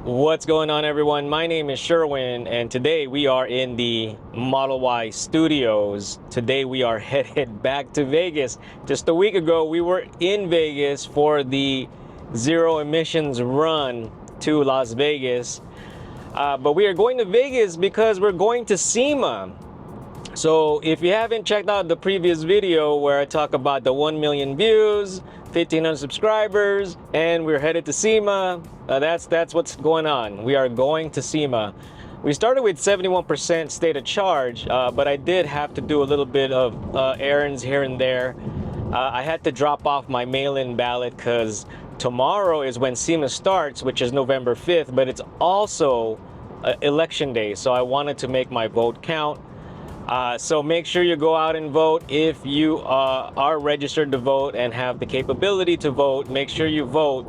What's going on, everyone? My name is Sherwin, and today we are in the Model Y studios. Today we are headed back to Vegas. Just a week ago, we were in Vegas for the zero emissions run to Las Vegas. But we are going to Vegas because we're going to SEMA. So if you haven't checked out the previous video where I talk about the 1 million views, 1,500 subscribers, and we're headed to SEMA, that's what's going on. We are going to SEMA. We started with 71% state of charge, but I did have to do a little bit of errands here and there. I had to drop off my mail-in ballot because tomorrow is when SEMA starts, which is November 5th, but it's also election day, so I wanted to make my vote count. So make sure you go out and vote. If you are registered to vote and have the capability to vote, make sure you vote.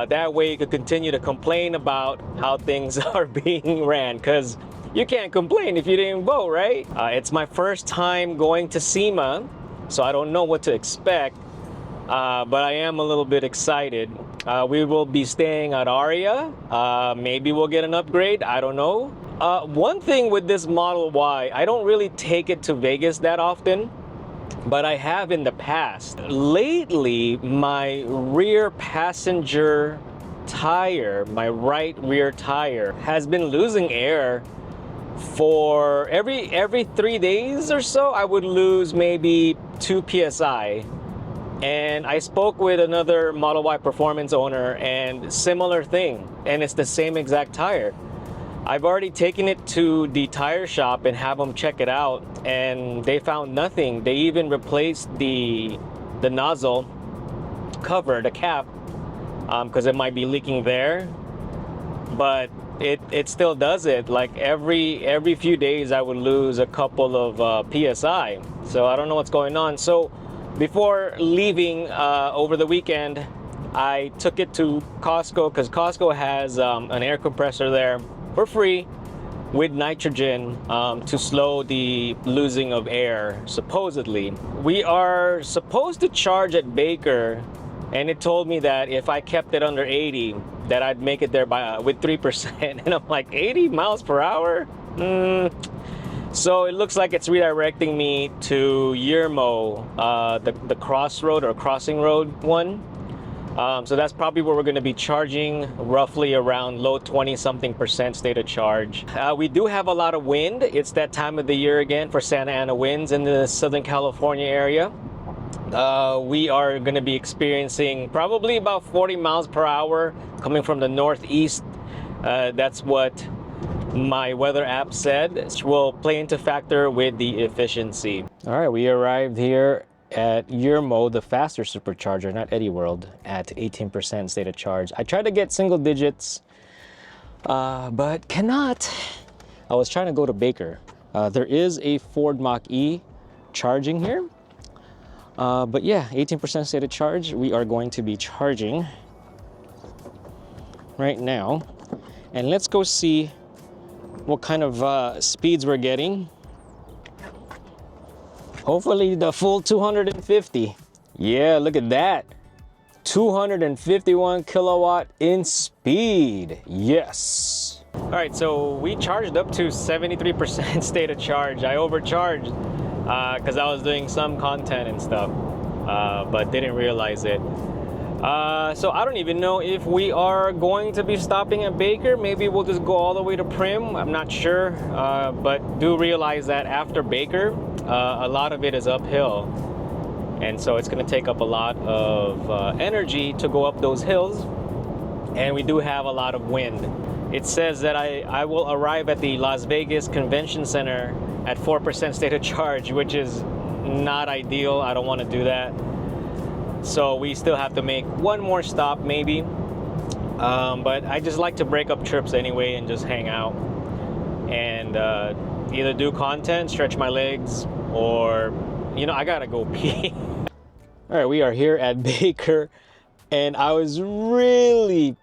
That way you can continue to complain about how things are being ran, because you can't complain if you didn't vote, right? It's my first time going to SEMA, so I don't know what to expect, but I am a little bit excited. We will be staying at Aria. Maybe we'll get an upgrade, I don't know. One thing with this Model Y, I don't really take it to Vegas that often, but I have in the past. Lately, my rear passenger tire, my right rear tire, has been losing air for every 3 days or so. I would lose maybe 2 psi. And I spoke with another Model Y performance owner, and similar thing, and it's the same exact tire. I've already taken it to the tire shop and have them check it out, and they found nothing. They even replaced the nozzle cover, the cap, because it might be leaking there, but it still does it. Like every few days I would lose a couple of psi. So I don't know what's going on. So before leaving over the weekend, I took it to Costco, because Costco has an air compressor there for free with nitrogen to slow the losing of air, supposedly. We are supposed to charge at Baker, and it told me that if I kept it under 80, that I'd make it there with 3%. And I'm like, 80 miles per hour? So it looks like it's redirecting me to Yermo, the crossroad or crossing road one. So that's probably where we're going to be charging, roughly around low 20-something% state of charge. We do have a lot of wind. It's that time of the year again for Santa Ana winds in the Southern California area. We are going to be experiencing probably about 40 miles per hour coming from the northeast. That's what my weather app said, which will play into factor with the efficiency. All right, we arrived here at Yermo, the faster supercharger, not Eddie World, at 18% state of charge. I tried to get single digits, but cannot. I was trying to go to Baker. There is a Ford Mach-E charging here, but yeah, 18% state of charge. We are going to be charging right now, and let's go see what kind of speeds we're getting. Hopefully the full 250. Yeah, look at that. 251 kilowatt in speed. Yes. All right, so we charged up to 73% state of charge. I overcharged because I was doing some content and stuff, but didn't realize it. So I don't even know if we are going to be stopping at Baker. Maybe we'll just go all the way to Primm. I'm not sure, but do realize that after Baker, a lot of it is uphill. And so it's going to take up a lot of energy to go up those hills. And we do have a lot of wind. It says that I will arrive at the Las Vegas Convention Center at 4% state of charge, which is not ideal. I don't want to do that. So we still have to make one more stop maybe, but I just like to break up trips anyway and just hang out and either do content, stretch my legs, or, you know, I gotta go pee. All right, we are here at Baker, and I was really,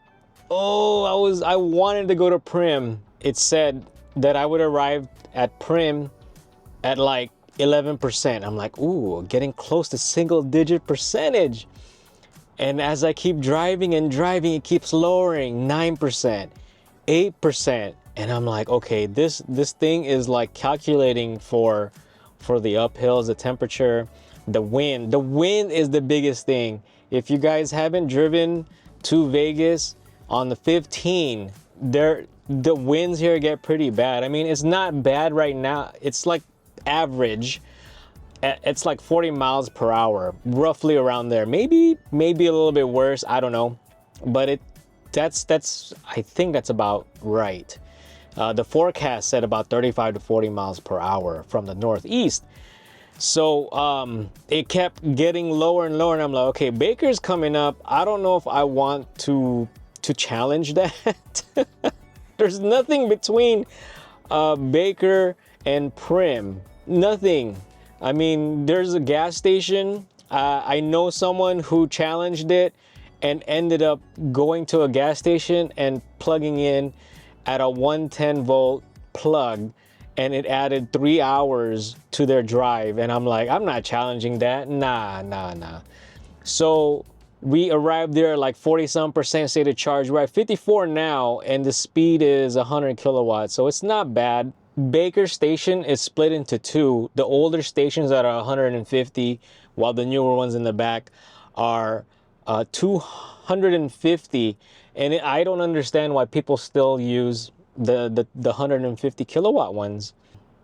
I wanted to go to Primm. It said that I would arrive at Primm at like 11%. I'm like, ooh, getting close to single-digit percentage. And as I keep driving and driving, it keeps lowering, 9%, 8%. And I'm like, okay, this thing is like calculating for the uphills, the temperature, the wind. The wind is the biggest thing. If you guys haven't driven to Vegas on the 15, the winds here get pretty bad. I mean, it's not bad right now. It's like average. It's like 40 miles per hour, roughly around there. Maybe a little bit worse. I don't know, but that's I think that's about right. The forecast said about 35 to 40 miles per hour from the northeast. So it kept getting lower and lower, and I'm like, okay, Baker's coming up. I don't know if I want to challenge that. There's nothing between Baker and Primm. Nothing. I mean, there's a gas station. I know someone who challenged it and ended up going to a gas station and plugging in at a 110 volt plug, and it added 3 hours to their drive. And I'm like, I'm not challenging that. Nah. So we arrived there at like 40-some% state of charge. We're at 54 now, and the speed is 100 kilowatts. So it's not bad. Baker station is split into two. The older stations that are 150, while the newer ones in the back are 250. And I don't understand why people still use the 150 kilowatt ones.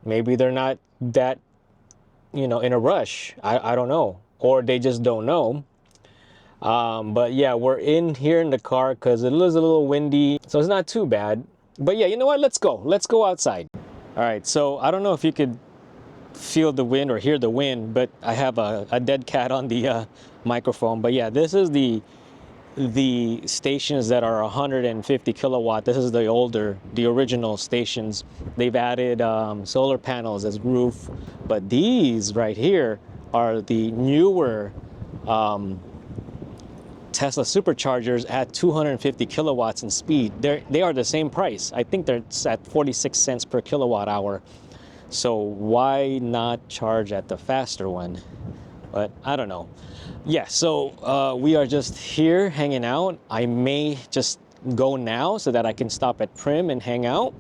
Maybe they're not that, in a rush. I don't know. Or they just don't know. But yeah, we're in here in the car because it is a little windy. So it's not too bad. But yeah, you know what? Let's go. Let's go outside. All right, so I don't know if you could feel the wind or hear the wind, but I have a dead cat on the microphone. But yeah, this is the stations that are 150 kilowatt. This is the original stations. They've added solar panels as roof, but these right here are the newer Tesla superchargers at 250 kilowatts in speed. They are the same price. I think they're at 46 cents per kilowatt hour. So why not charge at the faster one? But I don't know. Yeah, so we are just here hanging out. I may just go now so that I can stop at Primm and hang out.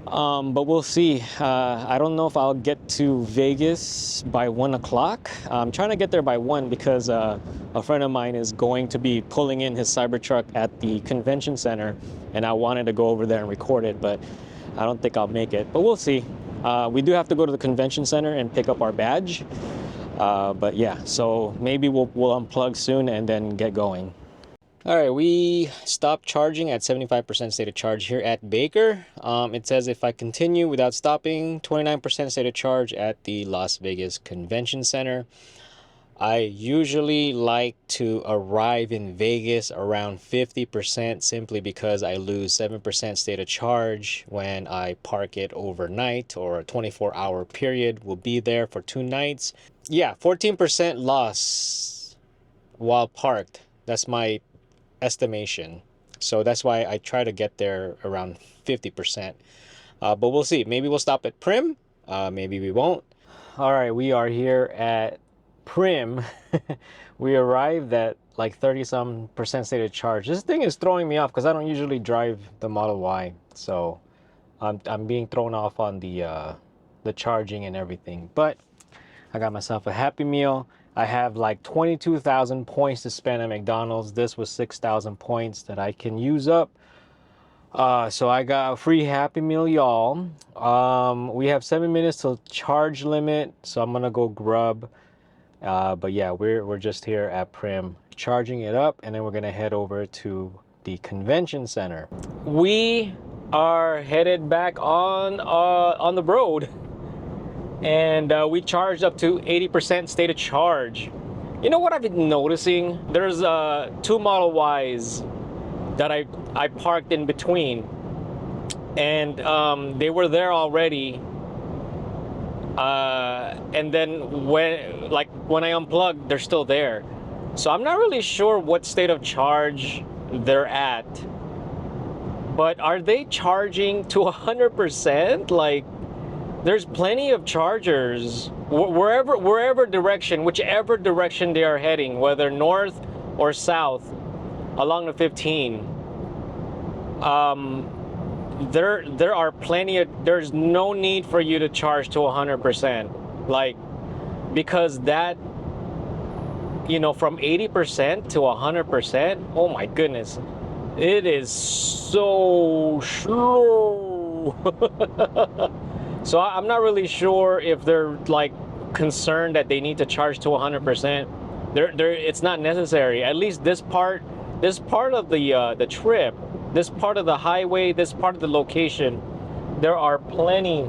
But we'll see. I don't know if I'll get to Vegas by 1 o'clock. I'm trying to get there by 1 because a friend of mine is going to be pulling in his Cybertruck at the convention center, and I wanted to go over there and record it, but I don't think I'll make it. But we'll see. We do have to go to the convention center and pick up our badge. But yeah, so maybe we'll unplug soon and then get going. All right, we stopped charging at 75% state of charge here at Baker. It says if I continue without stopping, 29% state of charge at the Las Vegas Convention Center. I usually like to arrive in Vegas around 50% simply because I lose 7% state of charge when I park it overnight, or a 24-hour period. Will be there for 2 nights. Yeah, 14% loss while parked. That's my estimation. So that's why I try to get there around 50%. But we'll see. Maybe we'll stop at Primm. Maybe we won't. All right, we are here at Primm. We arrived at like 30-some% state of charge. This thing is throwing me off because I don't usually drive the Model Y. So I'm being thrown off on the charging and everything. But I got myself a Happy Meal. I have like 22,000 points to spend at McDonald's. This was 6,000 points that I can use up. So I got a free Happy Meal, y'all. We have 7 minutes till charge limit, so I'm gonna go grub. But yeah, we're just here at Primm charging it up, and then we're gonna head over to the convention center. We are headed back on the road. And we charged up to 80% state of charge. You know what I've been noticing? There's 2 Model Ys that I parked in between, and they were there already. And then when I unplugged, they're still there. So I'm not really sure what state of charge they're at. But are they charging to 100%? Like, there's plenty of chargers wherever direction, whichever direction they are heading, whether north or south along the 15. there are plenty of, there's no need for you to charge to 100%, like, because that, you know, from 80% to 100%, oh my goodness, it is so slow. So I'm not really sure if they're like concerned that they need to charge to 100%. It's not necessary. At least this part of the trip, this part of the highway, this part of the location, there are plenty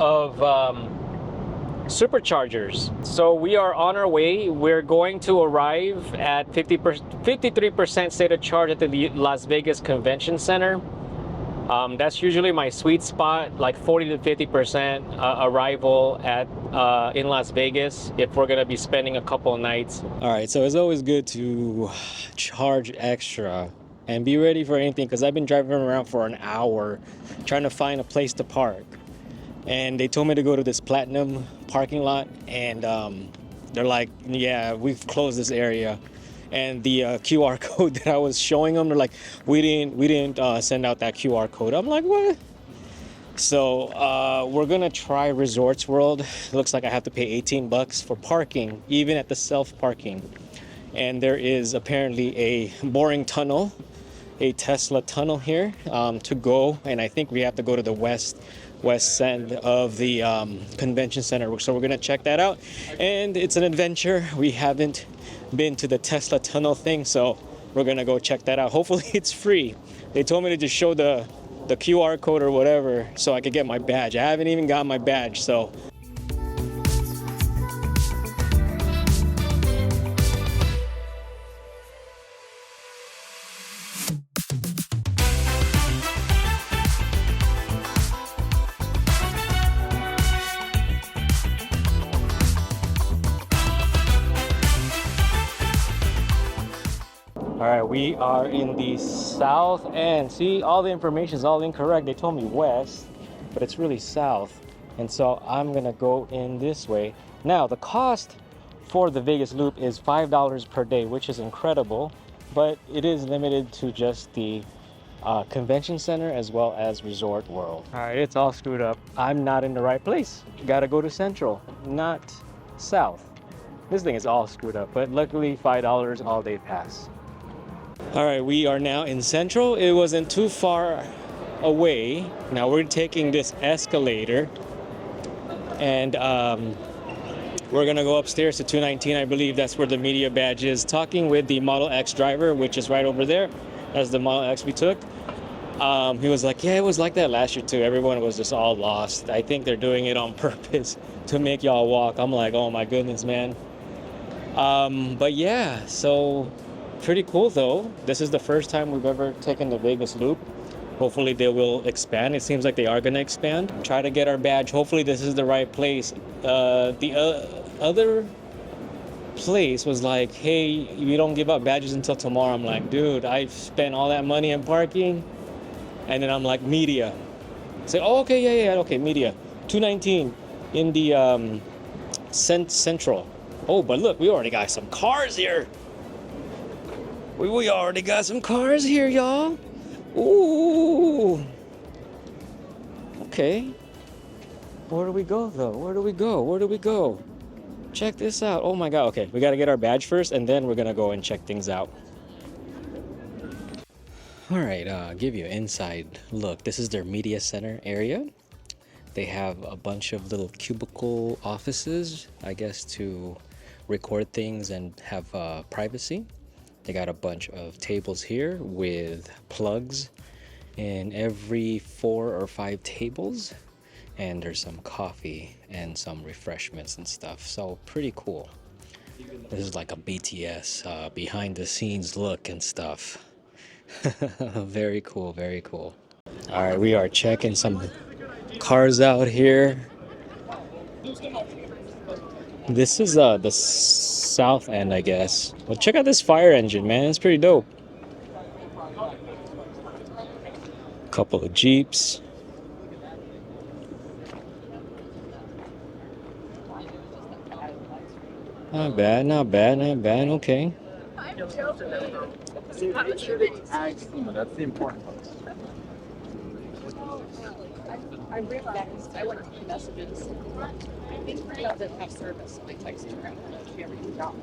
of superchargers. So we are on our way. We're going to arrive at 53% state of charge at the Las Vegas Convention Center. That's usually my sweet spot, like 40 to 50% arrival at in Las Vegas if we're gonna be spending a couple of nights. All right, so it's always good to charge extra and be ready for anything, because I've been driving around for an hour trying to find a place to park. And they told me to go to this Platinum parking lot, and they're like, yeah, we've closed this area. And the QR code that I was showing them, they're like, we didn't send out that QR code. I'm like, what? So we're gonna try Resorts World. It looks like I have to pay 18 bucks for parking, even at the self parking. And there is apparently a boring tunnel, a Tesla tunnel here to go. And I think we have to go to the west end of the convention center. So we're gonna check that out. And it's an adventure. We haven't been to the Tesla tunnel thing, so we're gonna go check that out. Hopefully it's free. They told me to just show the QR code or whatever so I could get my badge. I haven't even got my badge, so. All right, we are in the south end. See, all the information is all incorrect. They told me west, but it's really south. And so I'm gonna go in this way. Now, the cost for the Vegas Loop is $5 per day, which is incredible, but it is limited to just the convention center as well as Resort World. All right, it's all screwed up. I'm not in the right place. Gotta go to Central, not south. This thing is all screwed up, but luckily $5 all day pass. All right, we are now in Central. It wasn't too far away. Now we're taking this escalator, and we're gonna go upstairs to 219. I believe that's where the media badge is. Talking with the Model X driver, which is right over there. That's the Model X we took. He was like, yeah, it was like that last year too. Everyone was just all lost. I think they're doing it on purpose to make y'all walk. I'm like, oh my goodness, man. But yeah, so pretty cool though. This is the first time we've ever taken the Vegas Loop. Hopefully they will expand. It seems like they are gonna expand. Try to get our badge. Hopefully this is the right place. The other place was like, hey, you don't give out badges until tomorrow. I'm like, dude, I've spent all that money in parking. And then I'm like, media. Say, oh, okay, yeah, okay, media. 219 in the Central. Oh, but look, we already got some cars here. We already got some cars here, y'all. Ooh. Okay. Where do we go, though? Where do we go? Check this out. Oh, my God. Okay, we got to get our badge first, and then we're going to go and check things out. All right, give you an inside look. This is their media center area. They have a bunch of little cubicle offices, I guess, to record things and have privacy. They got a bunch of tables here with plugs in every 4 or 5 tables. And there's some coffee and some refreshments and stuff. So pretty cool. This is like a BTS behind the scenes look and stuff. Very cool, very cool. All right, we are checking some cars out here. This is the south end, I guess. Well, check out this fire engine, man. It's pretty dope. Couple of Jeeps. Not bad, not bad, not bad. Okay. That's the important part. I realized I went to the messages. I think it doesn't have service, so I texted her and she ever got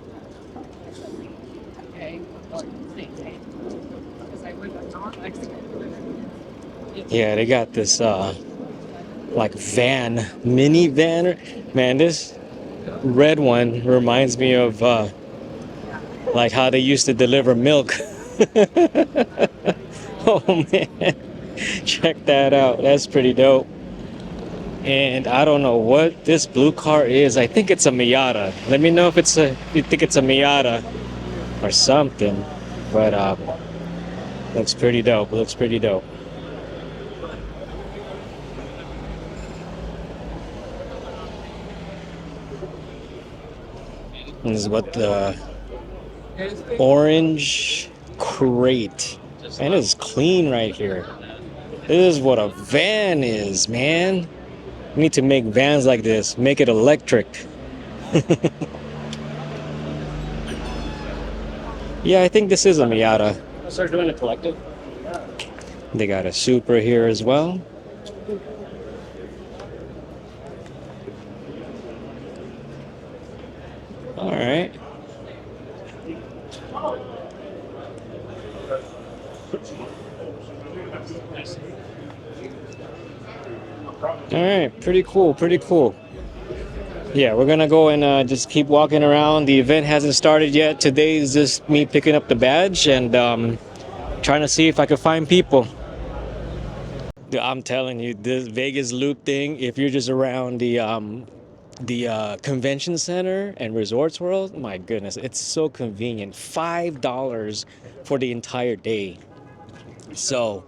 okay, because I would have not accidentally. Yeah, they got this like van, minivan. Man, this red one reminds me of like how they used to deliver milk. Oh man, check that out. That's pretty dope. And I don't know what this blue car is. I think it's a Miata. Let me know if you think it's a Miata or something. But looks pretty dope. Looks pretty dope. This is what the orange crate. Man, it's clean right here. This is what a van is, man. We need to make vans like this. Make it electric. Yeah, I think this is a Miata. Start doing a collective. They got a Supra here as well. All right. All right, pretty cool, pretty cool. Yeah, we're gonna go and just keep walking around. The event hasn't started yet. Today is just me picking up the badge and trying to see if I can find people. Dude, I'm telling you, this Vegas Loop thing, if you're just around the convention center and resorts world, my goodness, it's so convenient. $5 for the entire day. So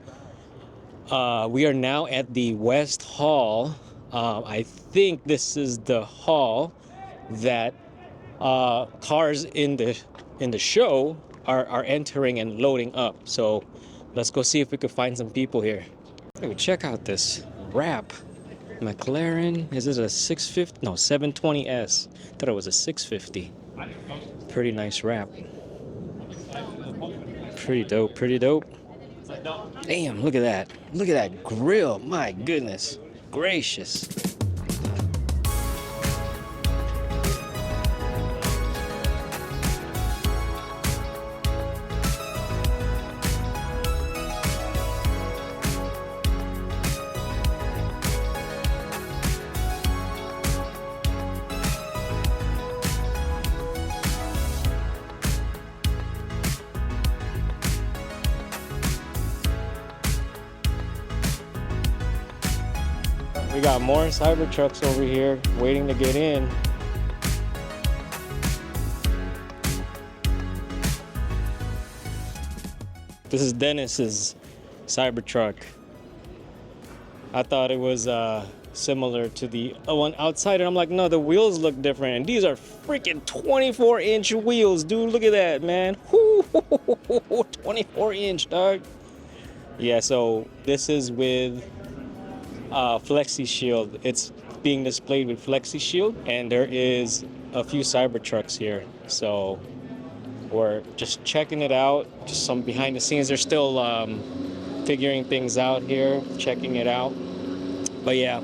we are now at the West Hall. I think this is the hall that cars in the show are entering and loading up. So let's go see if we could find some people here. Hey, check out this wrap. McLaren, is it a 650? No, 720S. Thought it was a 650. Pretty nice wrap. Pretty dope, pretty dope. Damn, look at that. Look at that grill. My goodness gracious. We got more Cybertrucks over here waiting to get in. This is Dennis's Cybertruck. I thought it was similar to the one outside, and I'm like, no, the wheels look different. And these are freaking 24-inch wheels, dude. Look at that, man. 24-inch, dog. Yeah, so this is with Flexishield. It's being displayed with Flexishield, and there is a few Cybertrucks here. So we're just checking it out. Just some behind the scenes. They're still figuring things out here, checking it out. But yeah.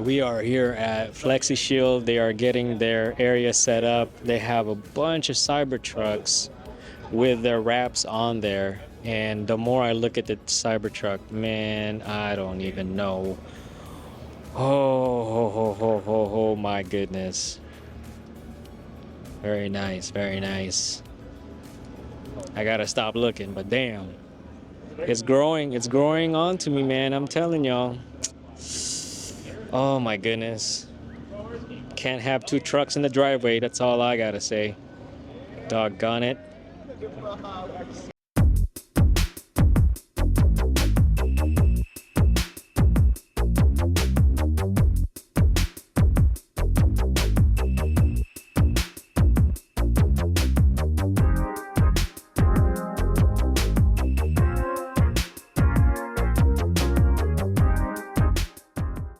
We are here at Flexishield. They are getting their area set up. They have a bunch of Cybertrucks with their wraps on there. And the more I look at the Cybertruck, man, I don't even know. Oh, my goodness. Very nice, very nice. I gotta stop looking, but damn. It's growing onto me, man. I'm telling y'all. Oh my goodness. Can't have two trucks in the driveway. That's all I gotta say. Doggone it.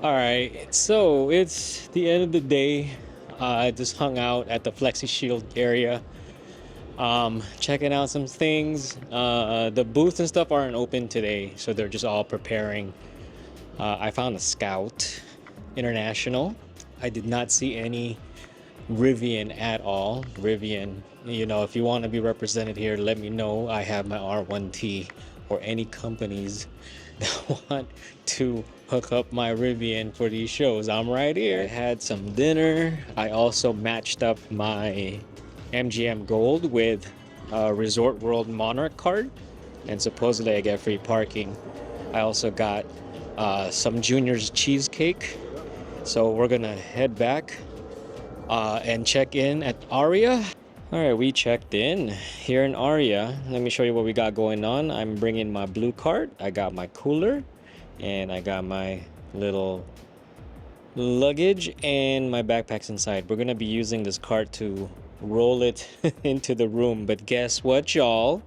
Alright, so it's the end of the day. I just hung out at the Flexishield area, checking out some things. The booths and stuff aren't open today, so they're just all preparing. I found a Scout International. I did not see any Rivian at all. Rivian, you know, if you want to be represented here, let me know. I have my R1T, or any companies that want to hook up my Rivian for these shows, I'm right here. I had some dinner. I also matched up my MGM Gold with a Resort World Monarch card, and supposedly I get free parking. I also got some Junior's cheesecake. So we're gonna head back and check in at Aria. All right, we checked in here in Aria. Let me show you what we got going on. I'm bringing my blue cart. I got my cooler, and I got my little luggage and my backpacks inside. We're gonna be using this cart to roll it into the room. But guess what, y'all?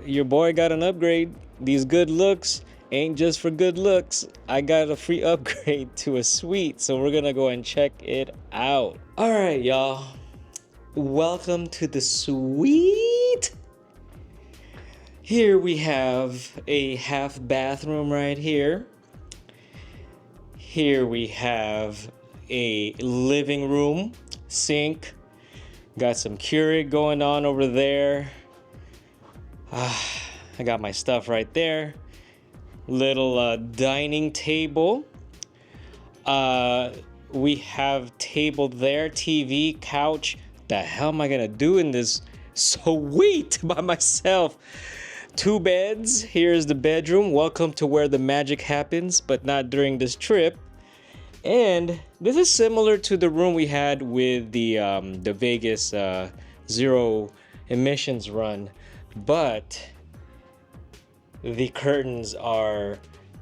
Your boy got an upgrade. These good looks ain't just for good looks. I got a free upgrade to a suite, so we're gonna go and check it out. All right, y'all. Welcome to the suite. Here we have a half bathroom right here. Here we have a living room, sink. Got some Keurig going on over there. I got my stuff right there. Little dining table. We have table there, TV, couch. The hell am I gonna do in this suite by myself? 2 beds. Here's the bedroom. Welcome to where the magic happens, but not during this trip. And this is similar to the room we had with the Vegas zero emissions run, but the curtains are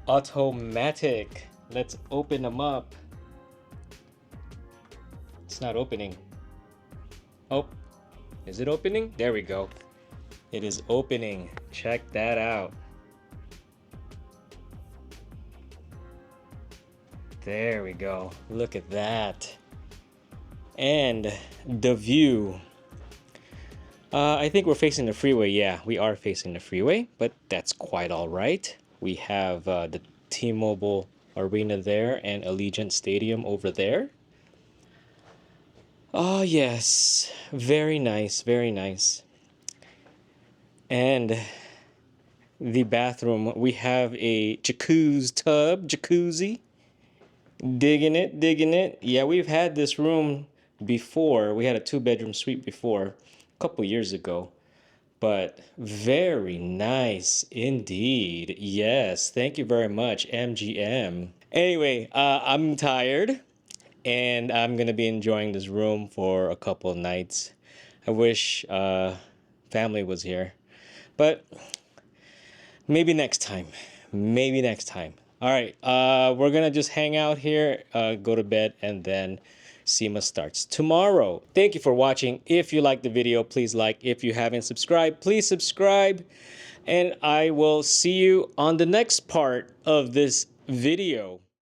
automatic. Let's open them up. It's not opening. Oh, is it opening? There we go. It is opening. Check that out. There we go. Look at that. And the view. I think we're facing the freeway. Yeah, we are facing the freeway, but that's quite all right. We have the T-Mobile Arena there and Allegiant Stadium over there. Oh, yes. Very nice. Very nice. And the bathroom, we have a jacuzzi. Digging it, digging it. Yeah, we've had this room before. We had a 2-bedroom suite before, a couple years ago. But very nice indeed. Yes, thank you very much, MGM. Anyway, I'm tired, and I'm gonna be enjoying this room for a couple of nights. I wish family was here, but maybe next time. Maybe next time. All right, we're gonna just hang out here, go to bed, and then SEMA starts tomorrow. Thank you for watching. If you liked the video, please like. If you haven't subscribed, please subscribe. And I will see you on the next part of this video.